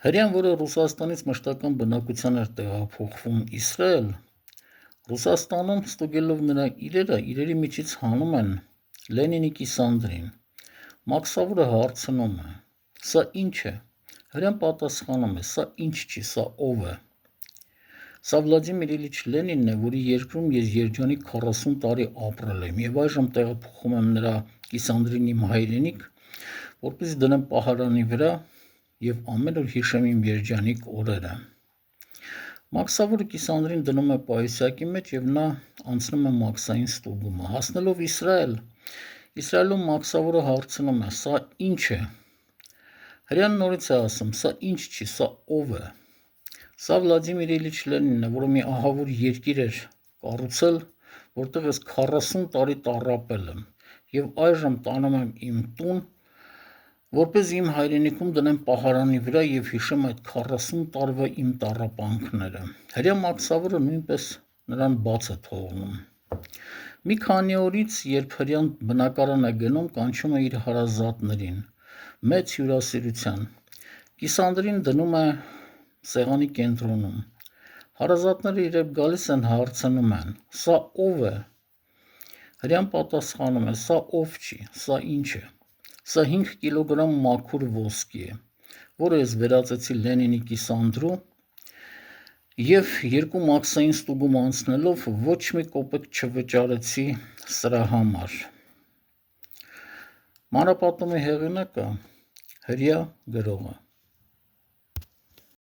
Հրեան, որը Ռուսաստանից մշտական բնակության էր տեղափոխվում Իսրայել, Ռուսաստանում ստուգելով նրա իրերի միջից հանում են Լենինի կիսանդրին։ Մաքսավուրը հարցնում է. «Սա ինչ է»։ Հրեան պատասխանում է. «Սա ինչ չի, սա ով է»։ Սա Վլադիմիր Իլիչ Լենինն է, որի երկրում ես երջանիկ 40 տարի ապրել եմ եւ այժմ տեղափոխում եմ նրա կիսանդրին իմ հայրենիք, որպեսզի դնեմ պահարանի վրա եւ ամեն օր հիշեմ իմ երջանիկ օրերը։ Մաքսավուրը կիսանդրին դնում է պայուսակի մեջ եւ նա անցնում է մաքսային ստուգումը։ Հասնելով Իսրայելում Մաքսավուրը հարցնում է. «Սա ինչ է»։ Հրեան նորից է ասում. «Սա ինչ չի, սա ով է»։ Սա Վլադիմիր Իլիչ Լենինն է, որը մի ահավոր երկիր էր կառուցել, որտեղ ես 40 տարի տառապել եմ եւ այժմ տանում եմ իմ տուն, որպեսզի իմ հայրենիքում դնեմ պահարանի վրա եւ հիշեմ այդ 40 տարվա իմ տառապանքները։ Հրեա Մաքսավուրը նույնպես նրան բաց է թողնում։ Մի քանի օրից, երբ հրեան բնակարան է գնում, կանչում է իր հարազատներին մեծ հյուրասիրության։ Կիսանդրին դնում է սեղանի կենտրոնում։ Հարազատները իրեն գալիս են, հարցնում են. «Սա ով է»։ Հրեան պատասխանում է. «Սա ով չի, սա ինչ է։ Սա 5 կիլոգրամ մաքուր ոսկի է, որը ես վերածեցի Լենինի կիսանդրու եւ 2 մաքսային ստուգում անցնելով ոչ մի կոպեկ չվճարեցի սրա համար»։ Մանրապատումի հեղինակը հրեա գրողը։